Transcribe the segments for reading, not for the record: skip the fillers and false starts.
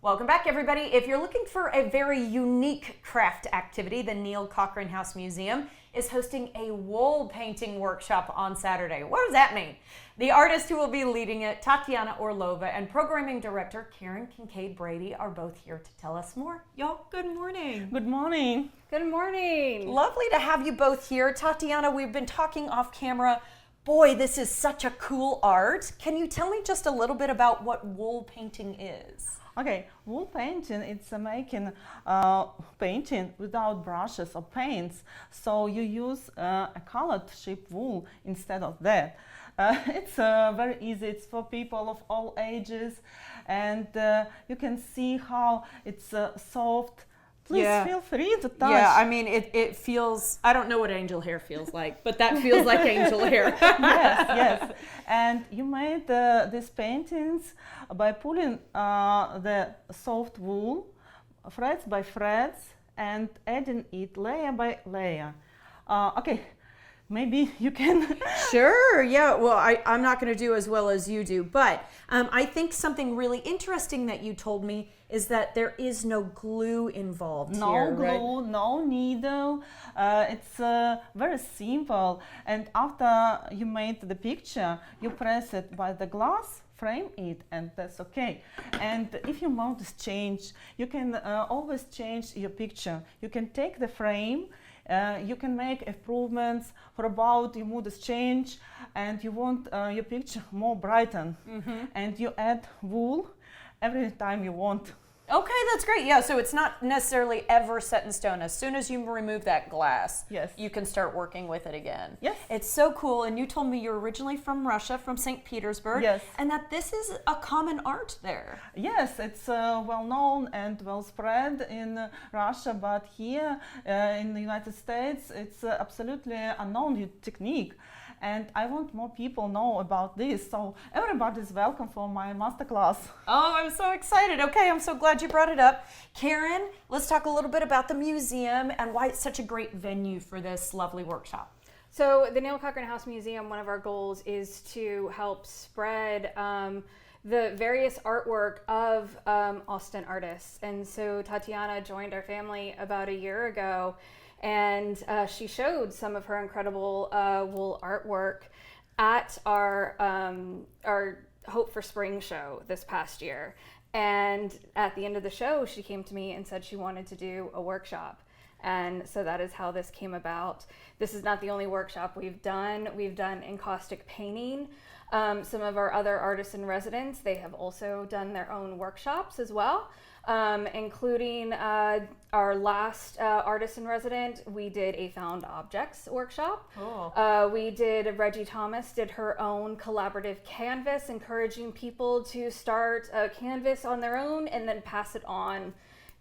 Welcome back, everybody. If you're looking for a very unique craft activity, the Neill-Cochran House Museum is hosting a wool painting workshop on Saturday. What does that mean? The artist who will be leading it, Tatiana Orlova, and programming director Karen Kincaid-Brady are both here to tell us more. Y'all, good morning. Good morning. Good morning. Lovely to have you both here. Tatiana, we've been talking off camera. Boy, this is such a cool art. Can you tell me just a little bit about what wool painting is? Okay, wool painting, it's making painting without brushes or paints. So you use a colored sheep wool instead of that. It's very easy, it's for people of all ages, and you can see how it's soft. Please feel free to touch. Yeah, I mean, it feels, I don't know what angel hair feels like, but that feels like angel hair. Yes. And you made these paintings by pulling the soft wool, threads by threads, and adding it layer by layer. Okay, maybe you can. Sure, yeah. Well, I'm not going to do as well as you do, but I think something really interesting that you told me is that there is no glue involved no here, glue, right? no needle. It's very simple. And after you made the picture, you press it by the glass, frame it, and that's okay. And if your mood is changed, you can always change your picture. You can take the frame. You can make improvements for about your mood is changed and you want your picture more brighten, and you add wool every time you want. Okay, that's great. Yeah, so it's not necessarily ever set in stone. As soon as you remove that glass, Yes. you can start working with it again. Yes. It's so cool. And you told me you're originally from Russia, from St. Petersburg. Yes. And that this is a common art there. Yes, it's well known and well spread in Russia, but here in the United States, it's absolutely unknown technique. And I want more people know about this, so everybody's welcome for my masterclass. Oh, I'm so excited. Okay, I'm so glad you brought it up. Karen, let's talk a little bit about the museum and why it's such a great venue for this lovely workshop. So the Neill-Cochran House Museum, one of our goals is to help spread the various artwork of Austin artists. And so Tatiana joined our family about a year ago, and she showed some of her incredible wool artwork at our Hope for Spring show this past year. And at the end of the show, she came to me and said she wanted to do a workshop. And so that is how this came about. This is not the only workshop we've done. We've done encaustic painting. Some of our other artists in residence, they have also done their own workshops as well, including our last artist in resident. We did a found objects workshop. Cool. We did, Reggie Thomas did her own collaborative canvas, encouraging people to start a canvas on their own and then pass it on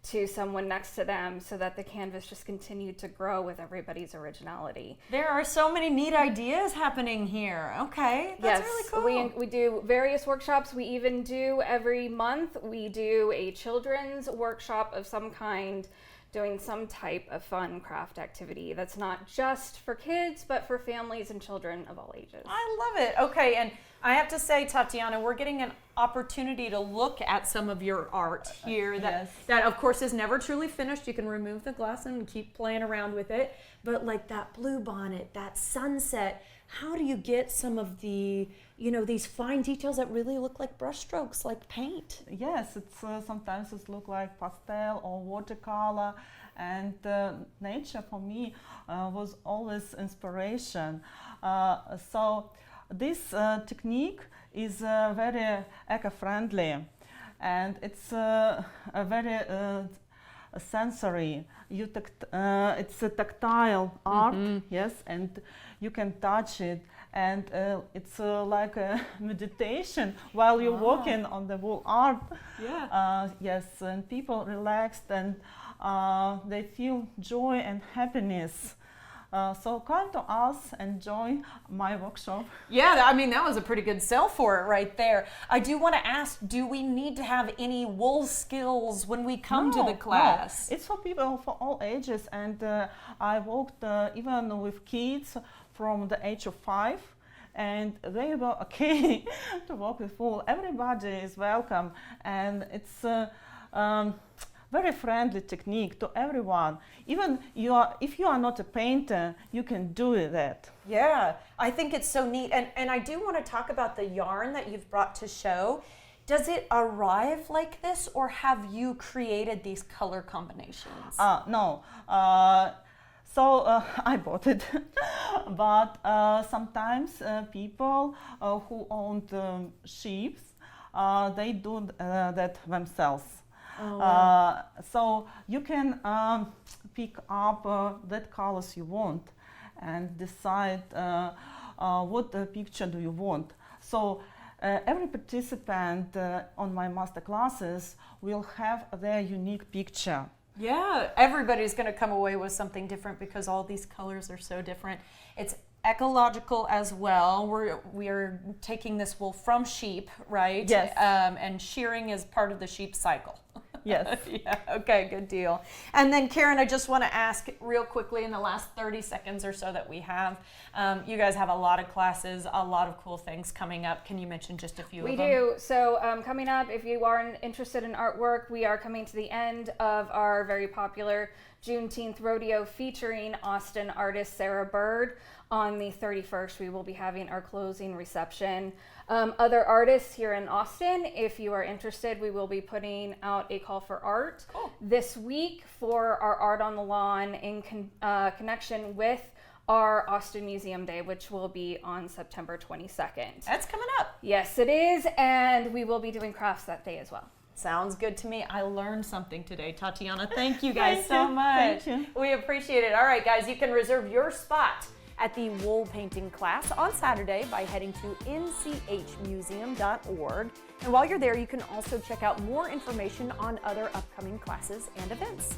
to someone next to them, so that the canvas just continued to grow with everybody's originality. There are so many neat ideas happening here. Okay, that's really cool. We do various workshops. We even do every month, we do a children's workshop of some kind, doing some type of fun craft activity that's not just for kids, but for families and children of all ages. I love it. Okay, and I have to say, Tatiana, we're getting an opportunity to look at some of your art here that of course is never truly finished. You can remove the glass and keep playing around with it, but like that blue bonnet, that sunset, how do you get some of the, these fine details that really look like brush strokes, like paint? Yes, it's sometimes it look like pastel or watercolor, and nature for me was always inspiration. So this technique is very eco-friendly, and it's a very sensory. It's a tactile art, yes, and you can touch it, and it's like a meditation while you're walking on the wool art. Yeah. Yes, and people relaxed and they feel joy and happiness. So come to us and join my workshop. Yeah, I mean, that was a pretty good sell for it right there. I do want to ask, do we need to have any wool skills when we come to the class? No. It's for people for all ages, and I worked even with kids from the age of 5, and they were okay to work with wool. Everybody is welcome, and it's very friendly technique to everyone. Even if you are not a painter, you can do that. Yeah, I think it's so neat. And I do want to talk about the yarn that you've brought to show. Does it arrive like this, or have you created these color combinations? No. So I bought it, but sometimes people who own sheep, they do that themselves. Oh, wow. So you can pick up that colors you want and decide what picture do you want. So every participant on my master classes will have their unique picture. Yeah, everybody's going to come away with something different because all these colors are so different. It's ecological as well. We're taking this wool from sheep, right? Yes. And shearing is part of the sheep cycle. Yes. Yeah, okay, good deal. And then Karen, I just want to ask real quickly in the last 30 seconds or so that we have, you guys have a lot of classes, a lot of cool things coming up. Can you mention just a few of them? We do. So coming up, if you are interested in artwork, we are coming to the end of our very popular Juneteenth rodeo featuring Austin artist Sarah Bird. On the 31st, we will be having our closing reception. Other artists here in Austin, if you are interested, we will be putting out a call for art this week for our Art on the Lawn in connection with our Austin Museum Day, which will be on September 22nd. That's coming up. Yes, it is, and we will be doing crafts that day as well. Sounds good to me. I learned something today. Tatiana, thank you guys so you. much. Thank you. We appreciate it. All right, guys, you can reserve your spot at the wool painting class on Saturday by heading to nchmuseum.org. And while you're there, you can also check out more information on other upcoming classes and events.